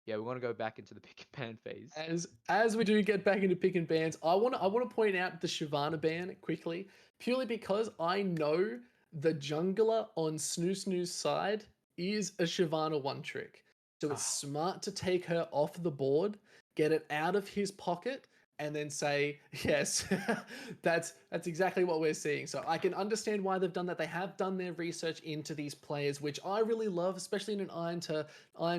Yeah, we want to go back into the pick and pan phase. As we do get back into pick and bans, I wanna point out the Shyvana ban quickly, purely because I know the jungler on Snoo's side is a Shyvana one trick. So it's Ah, smart to take her off the board, get it out of his pocket, and then say, yes, that's exactly what we're seeing. So I can understand why they've done that. They have done their research into these players, which I really love, especially in an iron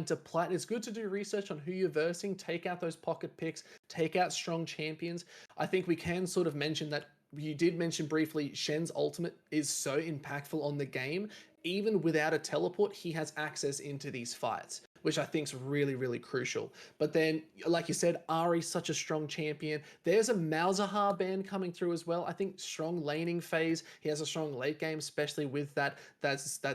to plat. It's good to do research on who you're versing, take out those pocket picks, take out strong champions. I think we can sort of mention that you did mention briefly Shen's ultimate is so impactful on the game. Even without a teleport, he has access into these fights, which I think is really, really crucial. But then, like you said, Ari's such a strong champion. There's a Malzahar ban coming through as well. I think strong laning phase. He has a strong late game, especially with that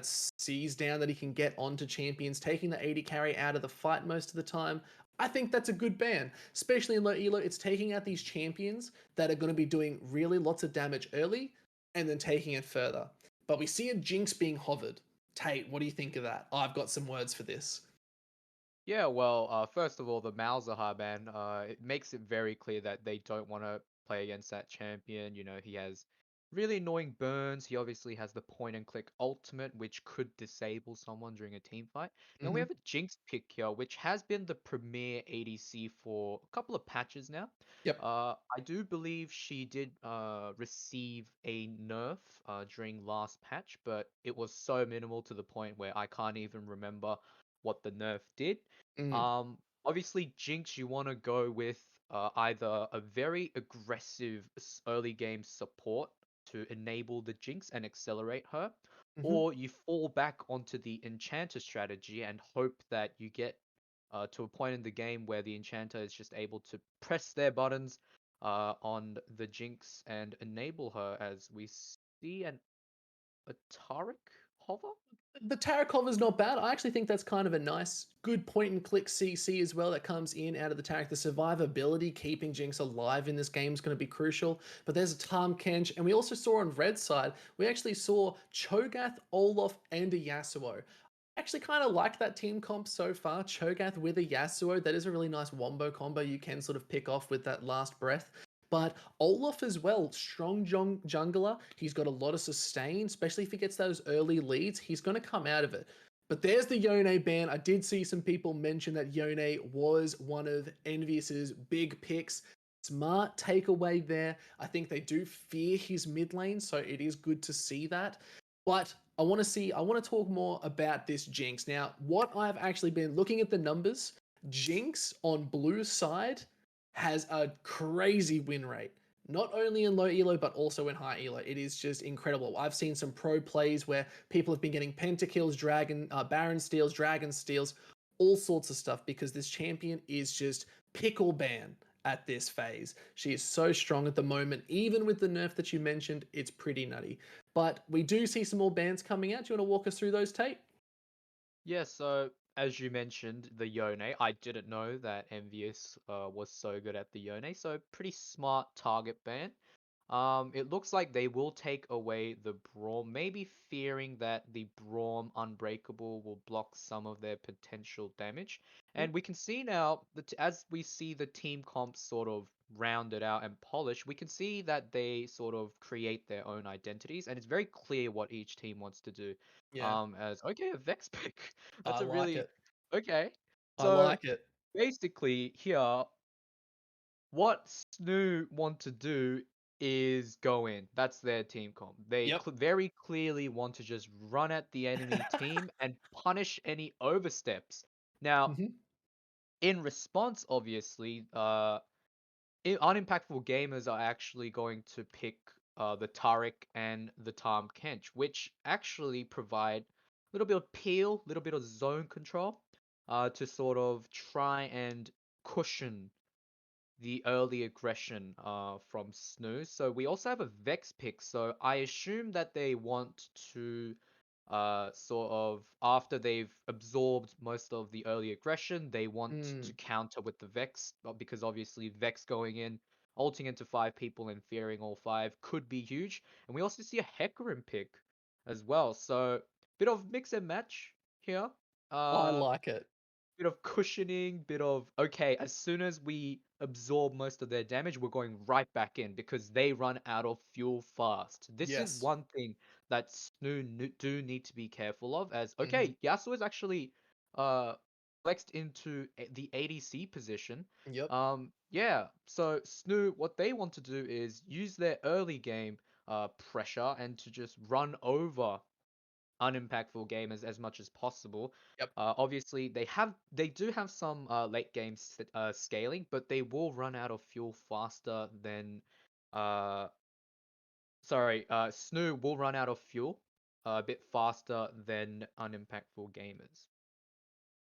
seize down that he can get onto champions, taking the 80 carry out of the fight most of the time. I think that's a good ban, especially in low elo. It's taking out these champions that are going to be doing really lots of damage early and then taking it further. But we see a Jinx being hovered. Tate, what do you think of that? I've got some words for this. yeah, well, first of all, the Malzahar ban, it makes it very clear that they don't want to play against that champion. You know, he has really annoying burns. He obviously has the point and click ultimate, which could disable someone during a team fight. Then we Mm-hmm. have a Jinx pick here, which has been the premier ADC for a couple of patches now. Yep. I do believe she did receive a nerf during last patch, but it was so minimal to the point where I can't even remember what the nerf did. Mm. Obviously, Jinx, you want to go with either a very aggressive early game support to enable the Jinx and accelerate her, Mm-hmm. or you fall back onto the Enchanter strategy and hope that you get to a point in the game where the Enchanter is just able to press their buttons on the Jinx and enable her, as we see a Taric hover. The Tarakov is not bad. I actually think that's kind of a nice, good point and click CC as well that comes in out of the Tarak. The survivability, keeping Jinx alive in this game is going to be crucial. But there's a Tahm Kench, and we also saw on red side, we actually saw Cho'Gath, Olaf, and a Yasuo. Actually kind of like that team comp so far. Cho'Gath with a Yasuo, that is a really nice wombo combo you can sort of pick off with that last breath. But Olaf as well, strong jungler. He's got a lot of sustain, especially if he gets those early leads. He's going to come out of it. But there's the Yone ban. I did see some people mention that Yone was one of Envious's big picks. Smart takeaway there. I think they do fear his mid lane, so it is good to see that. But I want to talk more about this Jinx. Now, what I've actually been looking at the numbers, Jinx on blue side has a crazy win rate. Not only in low elo, but also in high elo. It is just incredible. I've seen some pro plays where people have been getting pentakills, Baron steals, dragon steals, all sorts of stuff because this champion is just pickle ban at this phase. She is so strong at the moment. Even with the nerf that you mentioned, it's pretty nutty. But we do see some more bans coming out. Do you want to walk us through those, Tate? Yeah, so as you mentioned, the Yone, I didn't know that Envious was so good at the Yone, so pretty smart target ban. It looks like they will take away the Braum, maybe fearing that the Braum Unbreakable will block some of their potential damage. Mm. And we can see now that as we see the team comps sort of rounded out and polished, we can see that they sort of create their own identities, and it's very clear what each team wants to do. Yeah, As okay, a Vex pick. I That's a like really it. okay. I So like it. basically here what SNU want to do is go in. That's their team comp. They Yep. very clearly want to just run at the enemy team and punish any oversteps. Now, Hmm. in response, obviously, UnImpactful Gamers are actually going to pick the Taric and the Tahm Kench, which actually provide a little bit of peel, a little bit of zone control, to sort of try and cushion the early aggression from SNU. So we also have a Vex pick. So I assume that they want to sort of after they've absorbed most of the early aggression, they want to Mm. counter with the Vex because obviously Vex going in, ulting into 5 people and fearing all 5 could be huge. And we also see a Hecarim pick as well. So bit of mix and match here. I Uh like it. bit of cushioning, bit of okay, as soon as we absorb most of their damage, we're going right back in because they run out of fuel fast. This is Yes. one thing that do need to be careful of as Hmm. okay, Yasuo is actually uh flexed into the ADC position. Yep. Yeah, so SNU, what they want to do is use their early game pressure and to just run over unimpactful gamers as much as possible. Yep. Obviously, they do have some late game scaling, but they will run out of fuel faster than uh SNU will run out of fuel a bit faster than unimpactful gamers.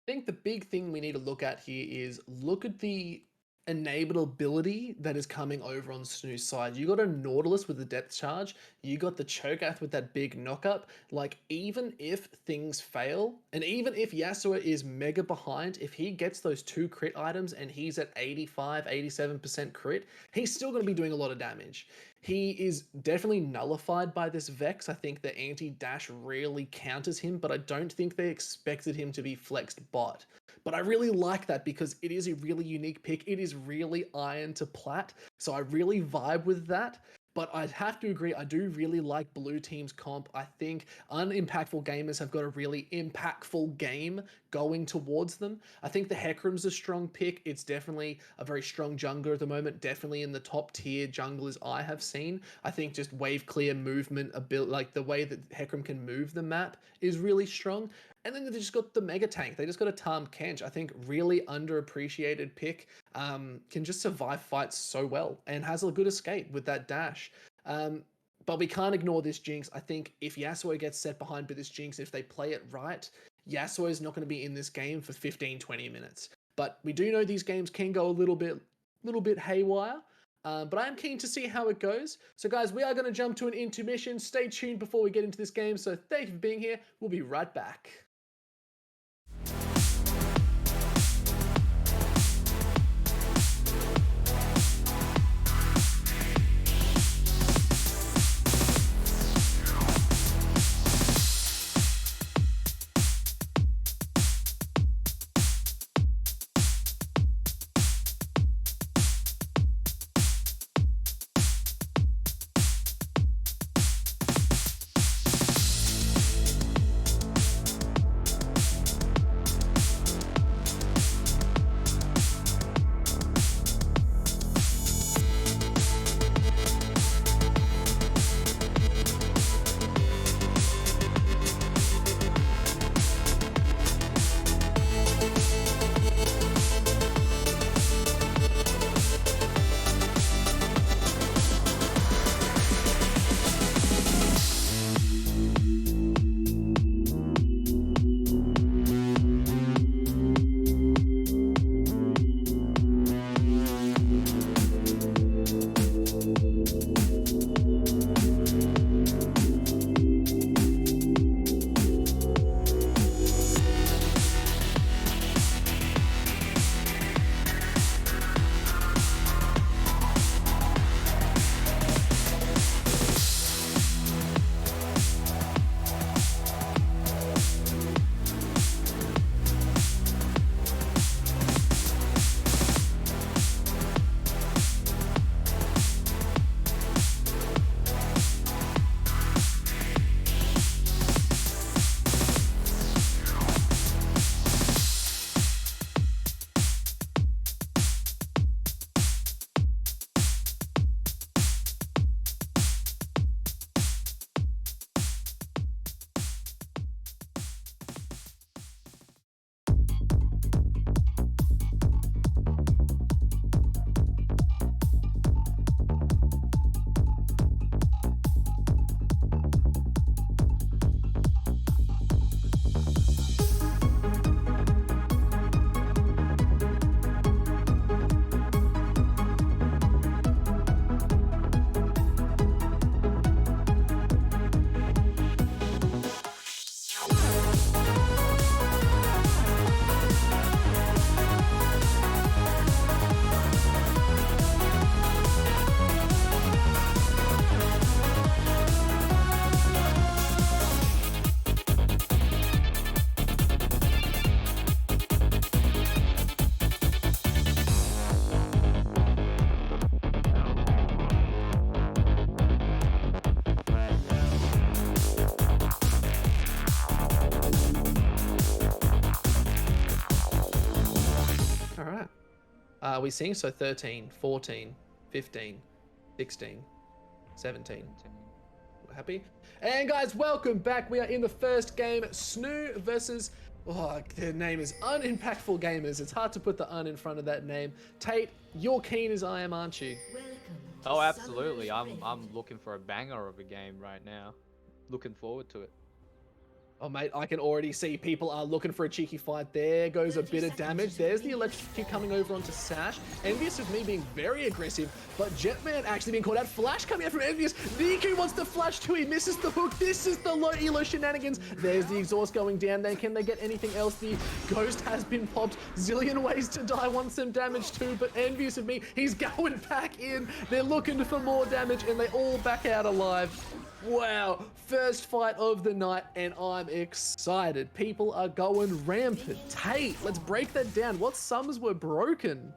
I think the big thing we need to look at here is look at the enableability that is coming over on Snoo's side. You got a Nautilus with the depth charge, you got the Cho'Gath with that big knockup. Like, even if things fail, and even if Yasuo is mega behind, if he gets those 2 crit items and he's at 85, 87% crit, he's still going to be doing a lot of damage. He is definitely nullified by this Vex. I think the anti-dash really counters him, but I don't think they expected him to be flexed bot. But I really like that because it is a really unique pick. It is really iron to plat. So I really vibe with that. But I'd have to agree, I do really like Blue Team's comp. I think UnImpactful Gamers have got a really impactful game going towards them. I think the Hecarim's a strong pick. It's definitely a very strong jungler at the moment, definitely in the top tier junglers I have seen. I think just wave clear movement, ability, like the way that Hecarim can move the map is really strong. And then they just got the mega tank. They just got a Tahm Kench. I think really underappreciated pick. Can just survive fights so well and has a good escape with that dash. Um, but we can't ignore this Jinx. I think if Yasuo gets set behind by this Jinx, if they play it right, Yasuo is not going to be in this game for 15, 20 minutes. But we do know these games can go a little bit haywire. But I am keen to see how it goes. So guys, we are going to jump to an intermission. Stay tuned before we get into this game. So thank you for being here. We'll be right back. Are we seeing? So 13, 14, 15, 16, 17. We're happy? And guys, welcome back. We are in the first game, SNU versus, oh, their name is UnImpactful Gamers. It's hard to put the un in front of that name. Tate, you're keen as I am, aren't you? Oh, absolutely. I'm looking for a banger of a game right now. Looking forward to it. Oh, mate, I can already see people are looking for a cheeky fight. There goes a bit of damage. There's the electric coming over onto Sash. Envious of me being very aggressive, but Jetman actually being caught out. Flash coming out from Envious. Niku wants the flash too. He misses the hook. This is the low ELO shenanigans. There's the exhaust going down. Then can they get anything else? The ghost has been popped. Zillion ways to die. Wants some damage too, but envious of me. He's going back in. They're looking for more damage, and they all back out alive. Wow, first fight of the night, and I'm excited. People are going rampant. Tate, let's break that down. What sums were broken?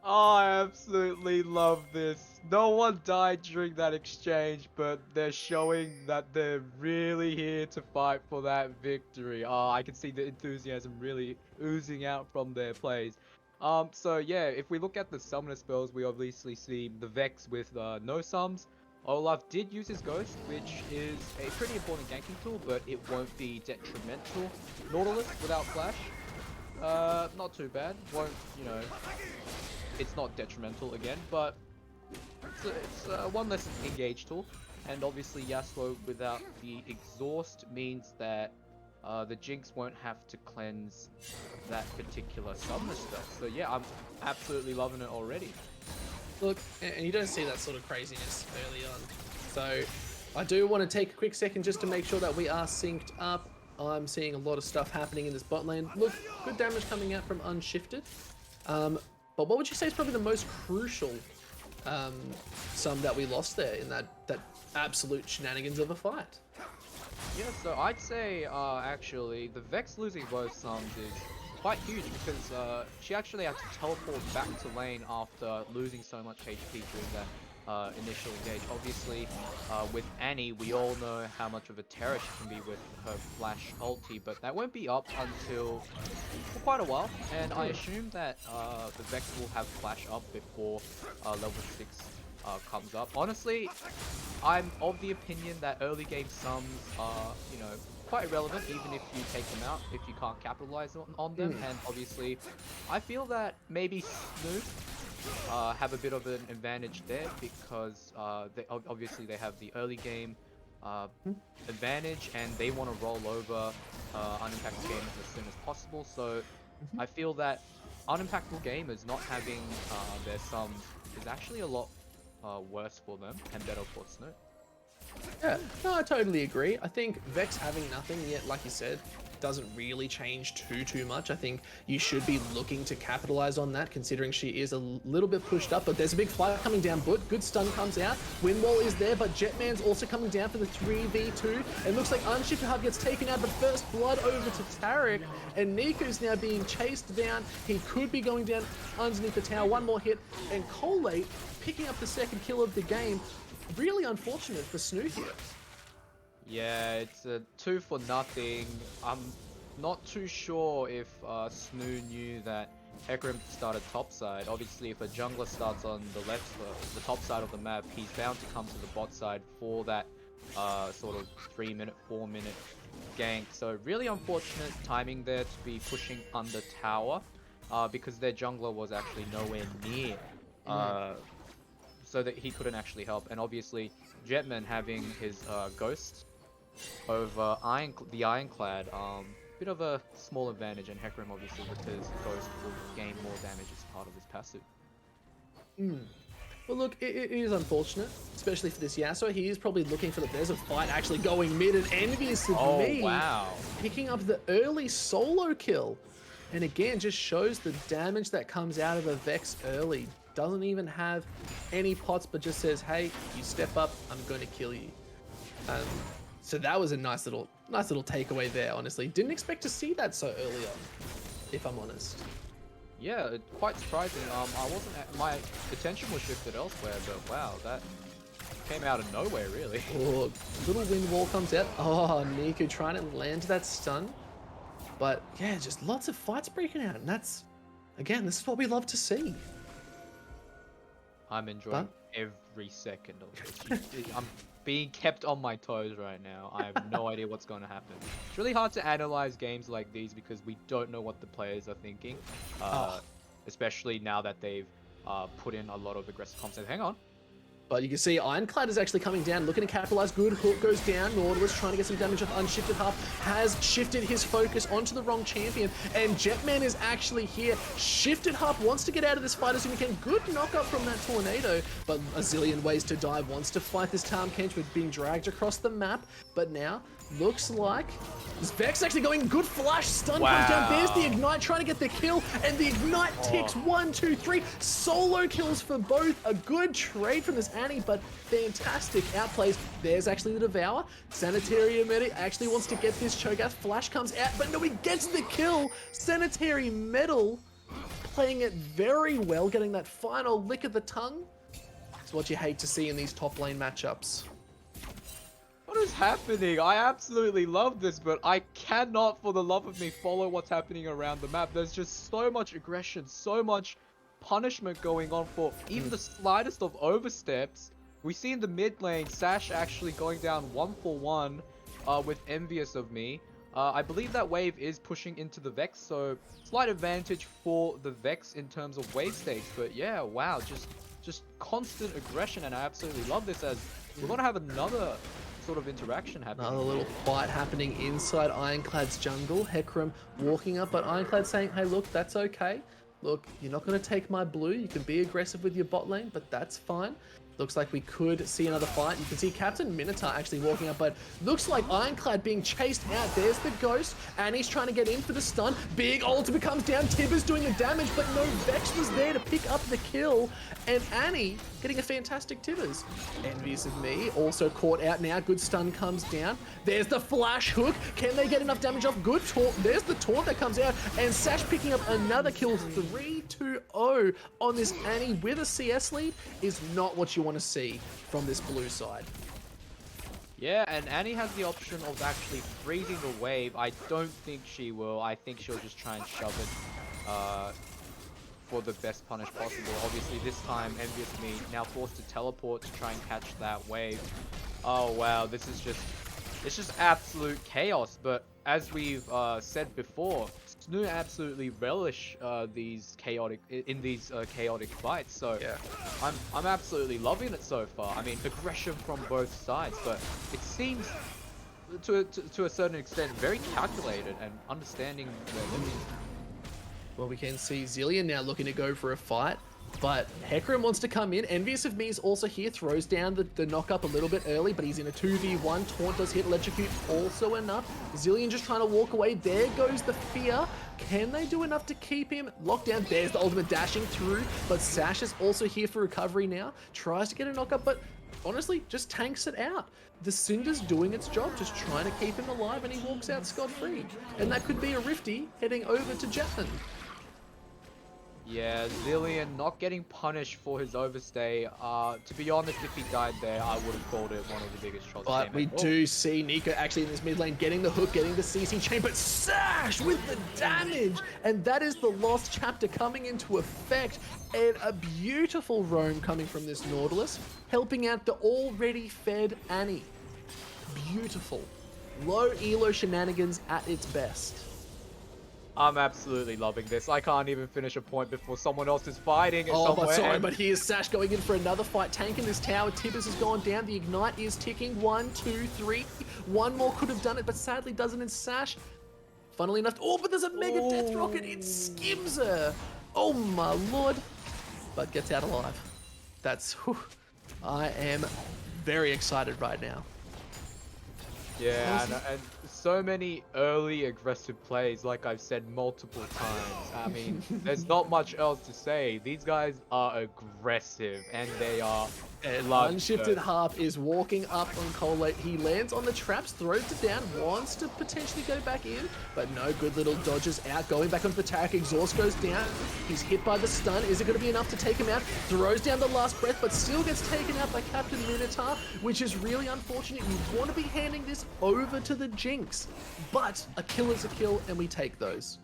Oh, I absolutely love this. No one died during that exchange, but they're showing that they're really here to fight for that victory. Oh, I can see the enthusiasm really oozing out from their plays. So yeah, if we look at the summoner spells, we obviously see the Vex with no sums. Olaf did use his Ghost, which is a pretty important ganking tool, but it won't be detrimental. Nautilus without Flash, not too bad. Won't, you know, it's not detrimental again, but it's one less engage tool. And obviously Yasuo without the Exhaust means that the Jinx won't have to cleanse that particular summoner spell. So yeah, I'm absolutely loving it already. Look, and you don't see that sort of craziness early on. So I do want to take a quick second just to make sure that we are synced up. I'm seeing a lot of stuff happening in this bot lane. Look, good damage coming out from Unshifted. But what would you say is probably the most crucial sum that we lost there in that absolute shenanigans of a fight? Yeah, so I'd say actually the Vex losing both sums is quite huge because she actually had to teleport back to lane after losing so much HP during that initial engage. Obviously, with Annie, we all know how much of a terror she can be with her flash ulti, but that won't be up until for quite a while, and I assume that the Vex will have flash up before level 6 comes up. Honestly, I'm of the opinion that early game sums are, you know, quite irrelevant even if you take them out, if you can't capitalize on them. And obviously I feel that maybe SNU have a bit of an advantage there because obviously they have the early game advantage and they want to roll over UnImpactful Gamers as soon as possible. So I feel that UnImpactful Gamers not having their sums is actually a lot worse for them and better for SNU. Yeah, no, I totally agree. I think Vex having nothing yet, like you said, doesn't really change too much. I think you should be looking to capitalize on that, considering she is a little bit pushed up, but there's a big fight coming down. But good stun comes out. Windwall is there, but Jetman's also coming down for the 3v2. It looks like Unshifted Hub gets taken out, but first blood over to Taric, and Niku's now being chased down. He could be going down underneath the tower. One more hit, and Colate picking up the second kill of the game. Really unfortunate for SNU here. Yeah, it's a 2 for nothing. I'm not too sure if SNU knew that Hecarim started topside. Obviously, if a jungler starts on the left, the top side of the map, he's bound to come to the bot side for that sort of 3-minute, 4-minute gank. So really unfortunate timing there to be pushing under tower because their jungler was actually nowhere near. So that he couldn't actually help, and obviously Jetman having his ghost over the Ironclad, bit of a small advantage, and Hecarim obviously with his ghost will gain more damage as part of his passive. Well, look, it is unfortunate, especially for this Yasuo. He is probably looking for there's a fight actually going mid, and envious of me picking up the early solo kill, and again just shows the damage that comes out of a Vex early. Doesn't even have any pots, but just says, hey, you step up, I'm going to kill you. So that was a nice little takeaway there, honestly. Didn't expect to see that so early on, if I'm honest. Yeah, quite surprising. My attention was shifted elsewhere, but wow, that came out of nowhere, really. Oh, little wind wall comes out. Oh, Niku trying to land that stun. But yeah, just lots of fights breaking out, and that's Again, this is what we love to see. I'm enjoying every second of this. I'm being kept on my toes right now. I have no idea what's going to happen. It's really hard to analyze games like these because we don't know what the players are thinking, especially now that they've put in a lot of aggressive content. Hang on. But you can see Ironclad is actually coming down, looking to capitalize. Good hook goes down. Nautilus trying to get some damage off Unshifted Harp, has shifted his focus onto the wrong champion. And Jetman is actually here. Shifted Harp wants to get out of this fight as soon as he can. Good knock up from that tornado, but a zillion ways to die. Wants to fight this Tahm Kench with being dragged across the map. But now, looks like this Vex actually going good flash. Stun comes down. There's the Ignite trying to get the kill. And the Ignite ticks 1, 2, 3. Solo kills for both. A good trade from this Annie, but fantastic outplays. There's actually the Devour. Sanitary Medic actually wants to get this Cho'Gath. Flash comes out, but no, he gets the kill. Sanitary Metal playing it very well, getting that final lick of the tongue. It's what you hate to see in these top lane matchups. What is happening? I absolutely love this, but I cannot for the love of me follow what's happening around the map. There's just so much aggression, so much punishment going on for even the slightest of oversteps. We see in the mid lane, Sash actually going down 1-for-1 with Envious of Me. I believe that wave is pushing into the Vex, so slight advantage for the Vex in terms of wave stakes. But yeah, wow, just constant aggression, and I absolutely love this as we're going to have another sort of interaction happening. Another little fight happening inside Ironclad's jungle. Hecarim walking up, but Ironclad saying, hey, look, that's okay. Look, you're not going to take my blue. You can be aggressive with your bot lane, but that's fine. Looks like we could see another fight. You can see Captain Minotaur actually walking up, but looks like Ironclad being chased out. There's the Ghost. Annie's trying to get in for the stun. Big ultimate comes down. Tibber's doing the damage, but no Vex was there to pick up the kill. And Annie getting a fantastic Tibbers. Envious of Me also caught out now. Good stun comes down. There's the flash hook. Can they get enough damage off? Good taunt. There's the taunt that comes out. And Sash picking up another kill. 3-2-0 on this Annie with a CS lead is not what you want to see from this blue side. Yeah, and Annie has the option of actually freezing the wave. I don't think she will. I think she'll just try and shove it for the best punish possible. Obviously, this time, Envious Me now forced to teleport to try and catch that wave. Oh, wow, this is just... it's just absolute chaos, but as we've said before, SNU absolutely relish these chaotic fights. So yeah, I'm absolutely loving it so far. I mean, aggression from both sides, but it seems to a certain extent very calculated and understanding the limits. Well, we can see Zillion now looking to go for a fight, but Hecarim wants to come in. Envious of Me is also here, throws down the knock up a little bit early, but he's in a 2v1. Taunt does hit, Electrocute also enough. Zillion just trying to walk away. There goes the fear. Can they do enough to keep him locked down? There's the ultimate dashing through, but Sash is also here for recovery now. Tries to get a knock up, but honestly, just tanks it out. The Cinder's doing its job, just trying to keep him alive, and he walks out scot-free. And that could be a Rifty heading over to Jetman. Yeah, Zillion not getting punished for his overstay. To be honest, if he died there, I would have called it one of the biggest shots. But we do see Nico actually in this mid lane getting the hook, getting the CC chain, but Sash with the damage! And that is the lost chapter coming into effect. And a beautiful roam coming from this Nautilus, helping out the already fed Annie. Beautiful. Low ELO shenanigans at its best. I'm absolutely loving this. I can't even finish a point before someone else is fighting. But sorry, but here's Sash going in for another fight, tanking this tower. Tibbers has gone down. The Ignite is ticking. 1, 2, 3. One more could have done it, but sadly doesn't in Sash. Funnily enough, but there's a mega death rocket. It skims her. Oh my lord. But gets out alive. That's, I am very excited right now. Yeah, and so many early aggressive plays, like I've said multiple times. I mean, there's not much else to say. These guys are aggressive, and they are Unshifted Harp is walking up on Colate. He lands on the traps, throws it down, wants to potentially go back in, but no, good little dodges out, going back onto the attack. Exhaust goes down. He's hit by the stun. Is it going to be enough to take him out? Throws down the last breath, but still gets taken out by Captain Minotaur, which is really unfortunate. You want to be handing this over to the Jinx, but a kill is a kill, and we take those.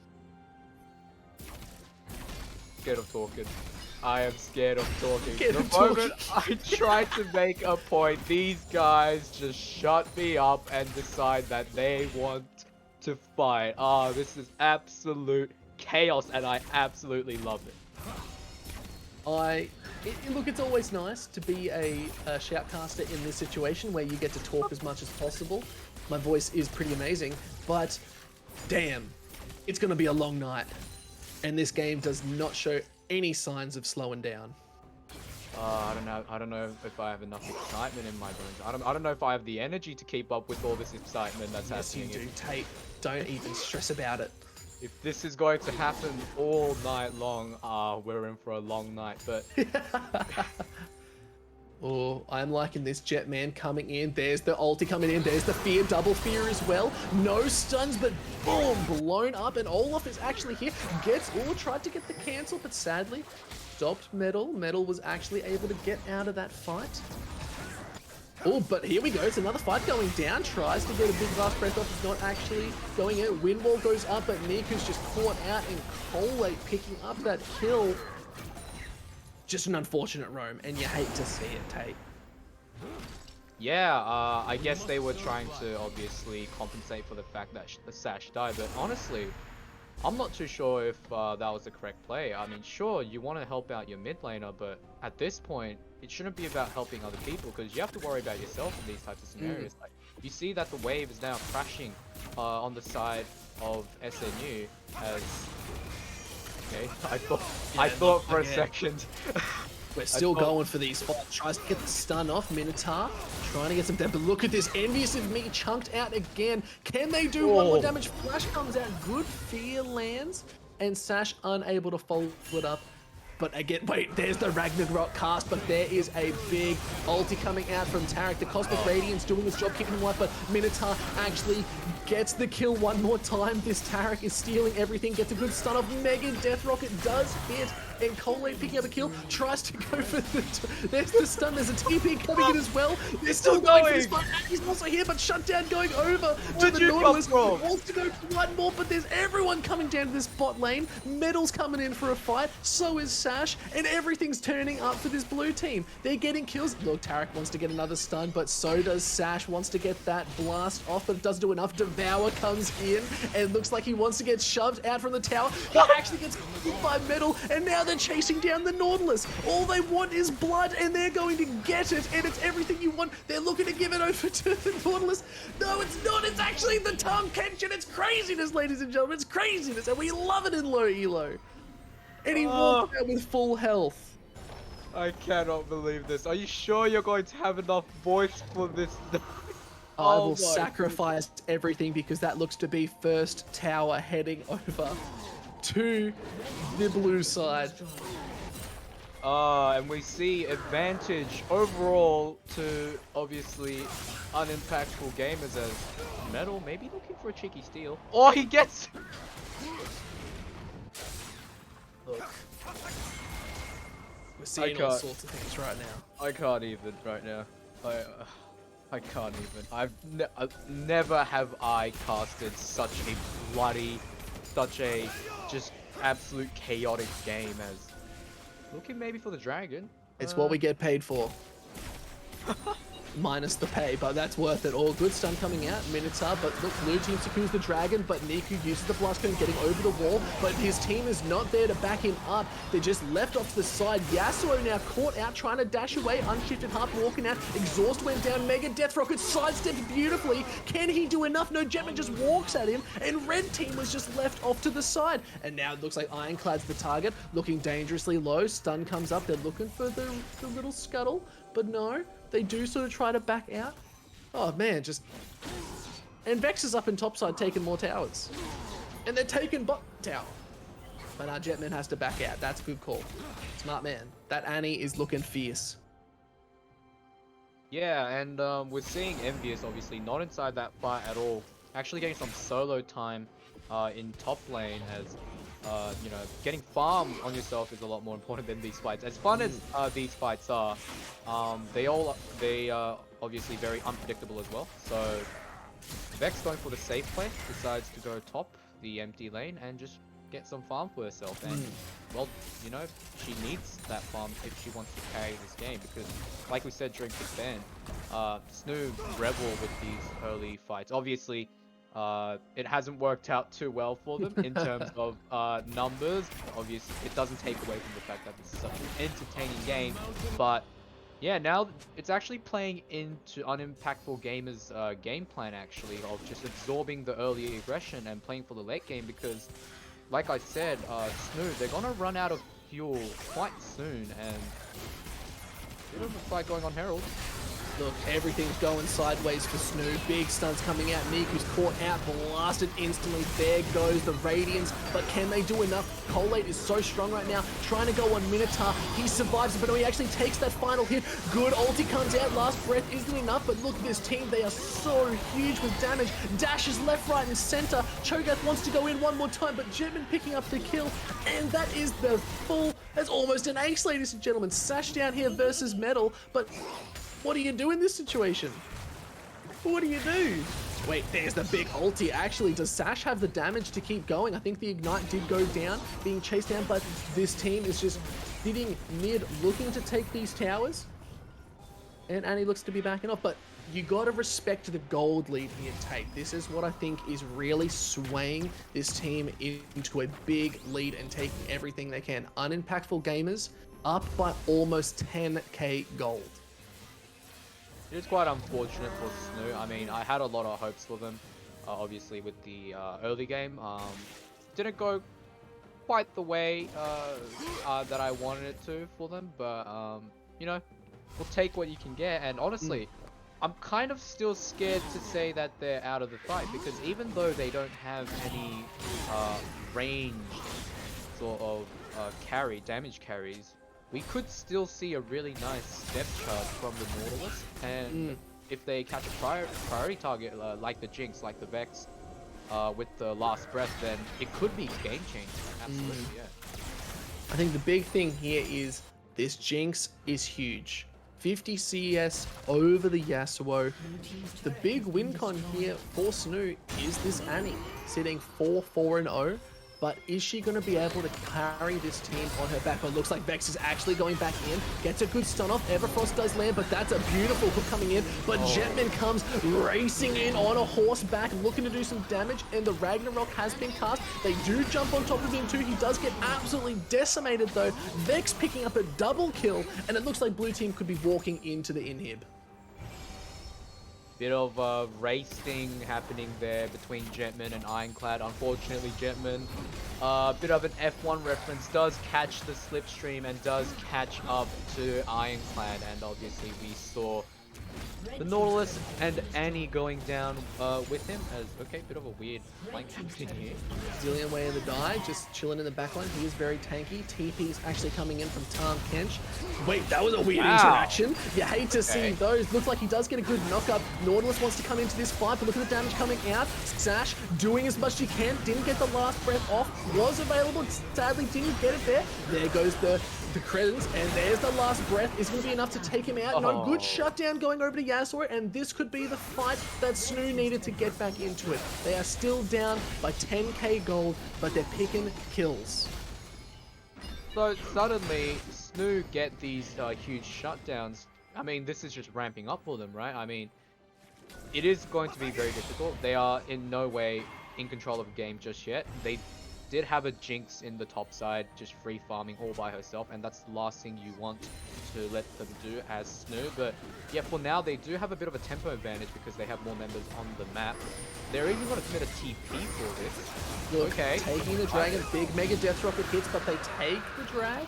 scared of talking. I am scared of talking. Scared The of moment talking. I try to make a point, these guys just shut me up and decide that they want to fight. Ah, this is absolute chaos, and I absolutely love it. Look, it's always nice to be a shoutcaster in this situation where you get to talk as much as possible. My voice is pretty amazing, but damn, it's going to be a long night. And this game does not show any signs of slowing down. I don't know if I have enough excitement in my bones. I don't know if I have the energy to keep up with all this excitement that's happening. Yes, you do, Tate. Don't even stress about it. If this is going to happen all night long, we're in for a long night. But Oh, I'm liking this Jetman coming in. There's the ulti coming in. There's the fear, double fear as well. No stuns, but boom, blown up. And Olaf is actually here. Tried to get the cancel, but sadly stopped Metal. Metal was actually able to get out of that fight. Oh, but here we go. It's another fight going down. Tries to get a big last breath off. It's not actually going in. Windwall goes up, but Niku's just caught out, and Colate picking up that kill. Just an unfortunate roam, and you hate to see it, Tate. yeah, I guess they were trying to obviously compensate for the fact that the Sash died. But honestly, I'm not too sure if that was the correct play. I mean, sure, you want to help out your mid laner, but at this point, it shouldn't be about helping other people, because you have to worry about yourself in these types of scenarios. Like, you see that the wave is now crashing on the side of SNU as... Okay, I thought for a second. We're still going for these fights. Tries to get the stun off. Minotaur trying to get some damage. But look at this. Envious of me chunked out again. Can they do one more damage? Flash comes out. Good fear lands. And Sash unable to follow it up. But again, wait, there's the Ragnarok cast, but there is a big ulti coming out from Tarek. The Cosmic Radiance doing its job, keeping him alive, but Minotaur actually gets the kill one more time. This Tarek is stealing everything, gets a good stun off. Mega Death Rocket does hit, and Colate picking up a kill, tries to go for the... There's the stun, there's a TP coming in as well. They're still going for this fight. He's also here, but Shutdown going over to the Nautilus. Wants to go for one more, but there's everyone coming down to this bot lane. Metal's coming in for a fight, so is Sash, and everything's turning up for this blue team. They're getting kills. Look, Tarek wants to get another stun, but so does Sash. Wants to get that blast off, but it doesn't do enough. Devour comes in, and looks like he wants to get shoved out from the tower. He actually gets killed by Metal, and now they're chasing down the Nautilus. All they want is blood, and they're going to get it, and it's everything you want. They're looking to give it over to the Nautilus. No, it's not. It's actually the Tom Kenshin. It's craziness, ladies and gentlemen. It's craziness, and we love it in low elo. And he walked out with full health. I cannot believe this. Are you sure you're going to have enough voice for this? I will sacrifice everything, because that looks to be first tower heading over to the blue side. And we see advantage overall to obviously UnImpactful Gamers, as Metal maybe looking for a cheeky steal. Oh, he gets... Look, we're seeing all sorts of things right now. I can't even right now. I can't even. I've never have I casted such a bloody, such a just absolute chaotic game as looking maybe for the dragon. It's what we get paid for. Minus the pay, but that's worth it all. Good stun coming out, Minotaur, but look, blue team secures the dragon, but Niku uses the blast cone getting over the wall, but his team is not there to back him up. They're just left off to the side. Yasuo now caught out, trying to dash away, unshifted Harp walking out, Exhaust went down, Mega Death Rocket sidestepped beautifully. Can he do enough? No, Jetman just walks at him, and red team was just left off to the side. And now it looks like Ironclad's the target, looking dangerously low. Stun comes up, they're looking for the little scuttle, but no. They do sort of try to back out. Oh man, just... And Vex is up in topside taking more towers. And they're taking bot tower. But our Jetman has to back out. That's a good call. Smart man. That Annie is looking fierce. Yeah, and we're seeing Envious obviously not inside that fight at all. Actually getting some solo time in top lane, as you know, getting farm on yourself is a lot more important than these fights. As fun as these fights are, they are obviously very unpredictable as well. So Vex going for the safe play, decides to go top the empty lane and just get some farm for herself. And well, you know, she needs that farm if she wants to carry this game because, like we said during Pick Ban, SNU revel with these early fights. Obviously, it hasn't worked out too well for them in terms of numbers. Obviously, it doesn't take away from the fact that this is such an entertaining game, but yeah, now it's actually playing into UnImpactful Gamers' game plan actually of just absorbing the early aggression and playing for the late game because, like I said, SNU, they're gonna run out of fuel quite soon and bit of a fight going on Herald. Look, everything's going sideways for SNU. Big stunts coming out. Niku's caught out, blasted instantly. There goes the Radiance. But can they do enough? Collate is so strong right now. Trying to go on Minotaur. He survives, but no, he actually takes that final hit. Good ulti comes out. Last breath isn't enough, but look, this team, they are so huge with damage. Dashes left, right, and center. Cho'Gath wants to go in one more time, but Jetman picking up the kill. And that is the full, that's almost an ace, ladies and gentlemen. Sash down here versus Metal, but what do you do in this situation? What do you do? Wait, there's the big ulti. Actually, does Sash have the damage to keep going? I think the Ignite did go down, being chased down, but this team is just sitting mid, looking to take these towers. And Annie looks to be backing off, but you gotta respect the gold lead here, Tate. This is what I think is really swaying this team into a big lead and taking everything they can. UnImpactful Gamers up by almost 10k gold. It is quite unfortunate for SNU. I mean, I had a lot of hopes for them, obviously with the early game. Didn't go quite the way that I wanted it to for them, but you know, we'll take what you can get. And honestly, I'm kind of still scared to say that they're out of the fight because even though they don't have any ranged sort of damage carries, we could still see a really nice depth charge from the Nautilus, and if they catch a priority target like the Jinx, like the Vex, with the last breath, then it could be game changing. Absolutely, yeah. I think the big thing here is this Jinx is huge. 50 CS over the Yasuo. The big win con here for SNU is this Annie, sitting 4-4-0. But is she going to be able to carry this team on her back? But it looks like Vex is actually going back in. Gets a good stun off. Everfrost does land, but that's a beautiful hook coming in. But Jetman comes racing in on a horseback, looking to do some damage. And the Ragnarok has been cast. They do jump on top of him too. He does get absolutely decimated though. Vex picking up a double kill. And it looks like blue team could be walking into the inhib. Bit of racing happening there between Jetman and Ironclad. Unfortunately, Jetman, bit of an F1 reference, does catch the slipstream and does catch up to Ironclad. And obviously we saw the Nautilus and Annie going down with him as, okay, bit of a weird flank in here. Zillion way in the die, just chilling in the backline. He is very tanky. TP's actually coming in from Tom Kench. Wait, that was a weird interaction. You hate to see those. Looks like he does get a good knock-up. Nautilus wants to come into this fight, but look at the damage coming out. Sash doing as much as he can. Didn't get the last breath off. Was available. Sadly, didn't get it there. There goes the credits, and there's the last breath. Is going to be enough to take him out. No, good shutdown going over to Yasuo, and this could be the fight that SNU needed to get back into it. They are still down by 10k gold, but they're picking kills. So suddenly, SNU get these huge shutdowns. I mean, this is just ramping up for them, right? I mean, it is going to be very difficult. They are in no way in control of the game just yet. They did have a Jinx in the top side, just free farming all by herself, and that's the last thing you want to let them do as SNU. But yeah, for now they do have a bit of a tempo advantage because they have more members on the map. They're even going to commit a TP for this. Look, okay, taking the dragon, big mega death rocket hits, but they take the drag.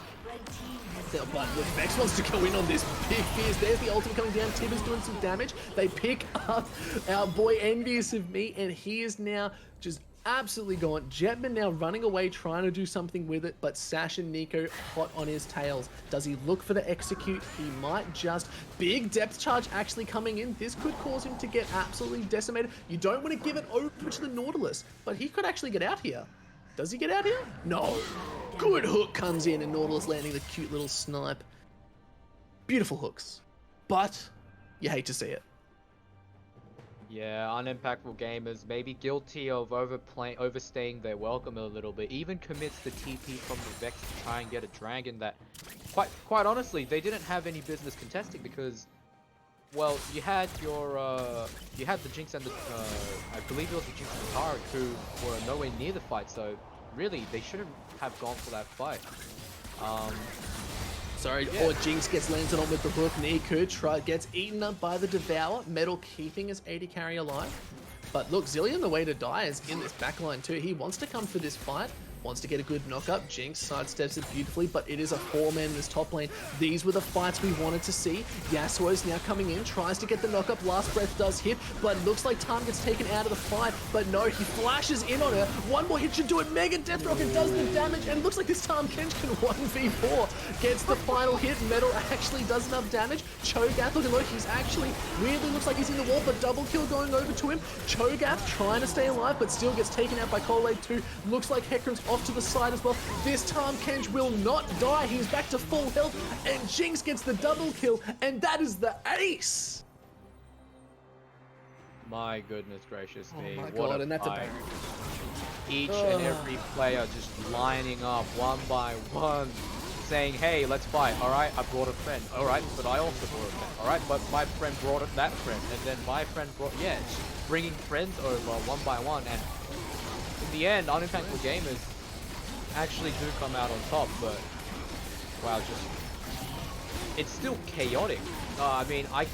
But Vex wants to go in on this. Big fears. There's the ultimate coming down. Tibber's doing some damage. They pick up our boy Envious of Me, and he is now just absolutely gone. Jetman now running away, trying to do something with it, but Sash and Nico hot on his tails. Does he look for the execute? He might just. Big depth charge actually coming in. This could cause him to get absolutely decimated. You don't want to give it over to the Nautilus, but he could actually get out here. Does he get out here? No. Good hook comes in, and Nautilus landing the cute little snipe. Beautiful hooks, but you hate to see it. Yeah, unimpactful gamers may be guilty of overstaying their welcome a little bit. Even commits the TP from the Vex to try and get a dragon that, quite honestly, they didn't have any business contesting because, well, you had the Jinx and the I believe it was the Jinx and the Taric who were nowhere near the fight. So really, they shouldn't have gone for that fight. Sorry, Yeah. or Jinx gets landed on with the hook. Niku gets eaten up by the Devour. Metal keeping his AD carry alive. But look, Zillion, the way to die is in this backline too. He wants to come for this fight. Wants to get a good knock-up. Jinx sidesteps it beautifully, but it is a 4-man in this top lane. These were the fights we wanted to see. Yasuo's now coming in, tries to get the knock-up. Last breath does hit, but looks like Tarm gets taken out of the fight. But no, he flashes in on her. One more hit should do it. Mega Death Rocket does the damage, and looks like this Tarm Kench can 1v4. Gets the final hit. Metal actually does enough damage. Cho'Gath looking low. He's actually weirdly looks like he's in the wall, but double kill going over to him. Cho'Gath trying to stay alive, but still gets taken out by Kool-Aid 2. Looks like Hecarim's off to the side as well. This time Kench will not die. He's back to full health, and Jinx gets the double kill, and that is the ace. My goodness gracious me. Oh my What god, a and that's a fight. Each and every player just lining up one by one, saying, hey, let's fight. Alright, I brought a friend. Alright, but I also brought a friend. Alright, but my friend brought that friend. And then my friend brought, yeah, just bringing friends over one by one. And in the end, unimpactful gamers actually do come out on top, but wow, just it's still chaotic. I mean, I'm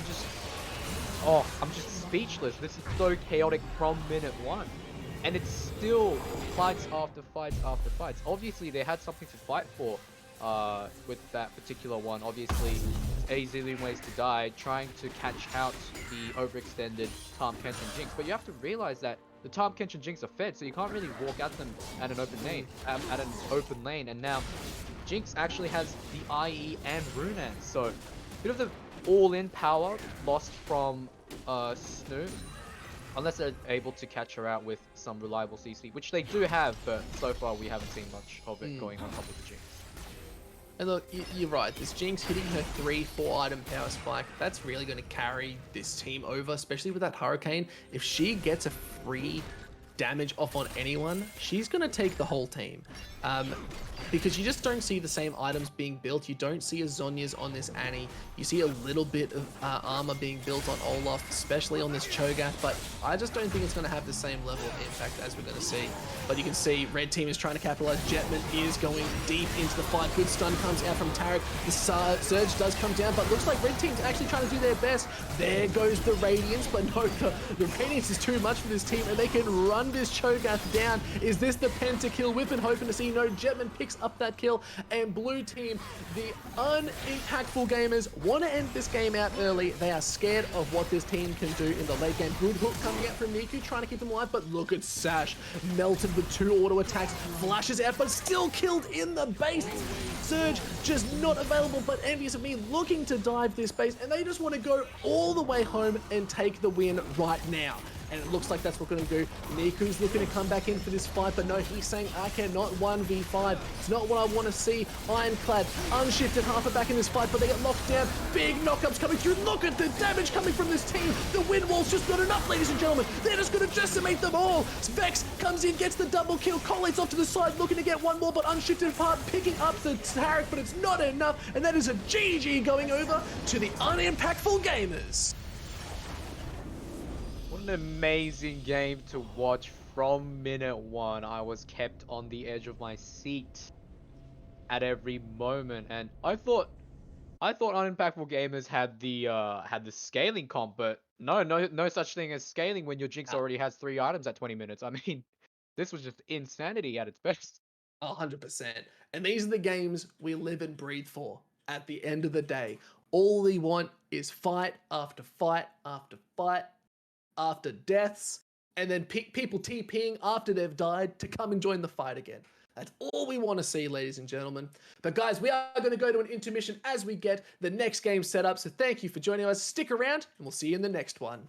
just speechless. This is so chaotic from minute one, and it's still fights after fights after fights. Obviously, they had something to fight for with that particular one. Obviously, a zillion ways to die, trying to catch out the overextended Tahm Kench and Jinx, but you have to realize that the Tahm Kench and Jinx are fed, so you can't really walk at them at an open lane. And now Jinx actually has the IE and Runan, so bit of the all-in power lost from SNU, unless they're able to catch her out with some reliable CC, which they do have, but so far we haven't seen much of it going on top of the Jinx. And look, you're right. This Jinx hitting her 3-4 item power spike, that's really going to carry this team over, especially with that Hurricane. If she gets a free damage off on anyone, she's going to take the whole team. Because you just don't see the same items being built. You don't see a Zhonya's on this Annie. You see a little bit of armor being built on Olaf, especially on this Cho'Gath, but I just don't think it's going to have the same level of impact as we're going to see. But you can see Red Team is trying to capitalize. Jetman is going deep into the fight. Good stun comes out from Taric. The Surge does come down, but looks like Red Team's actually trying to do their best. There goes the Radiance, but no, the Radiance is too much for this team, and they can run this Cho'Gath down. Is this the pentakill? We've been hoping to see. No, Jetman picks up that kill, and blue team, the unimpactful gamers, want to end this game out early. They are scared of what this team can do in the late game. Good hook coming out from Niku, trying to keep them alive, but look at Sash, melted with 2 auto attacks, flashes out, but still killed in the base. Surge just not available, but envious of me, looking to dive this base, and they just want to go all the way home and take the win right now. And it looks like that's what we're going to do. Niku's looking to come back in for this fight, but no, he's saying, I cannot 1v5. It's not what I want to see. Ironclad, unshifted, half are back in this fight, but they get locked down. Big knockups coming through. Look at the damage coming from this team. The wind wall's just not enough, ladies and gentlemen. They're just going to decimate them all. Vex comes in, gets the double kill. Collate's off to the side, looking to get one more, but unshifted part, picking up the Taric, but it's not enough. And that is a GG going over to the unimpactful gamers. What an amazing game to watch from minute one. I was kept on the edge of my seat at every moment, and I thought unimpactful gamers had the scaling comp, but no such thing as scaling when your Jinx already has 3 items at 20 minutes. I mean, this was just insanity at its best. 100%. And these are the games we live and breathe for at the end of the day. All we want is fight after fight after fight after deaths, and then people TPing after they've died to come and join the fight again. That's all we want to see, ladies and gentlemen. But guys, we are going to go to an intermission as we get the next game set up. So thank you for joining us. Stick around, and we'll see you in the next one.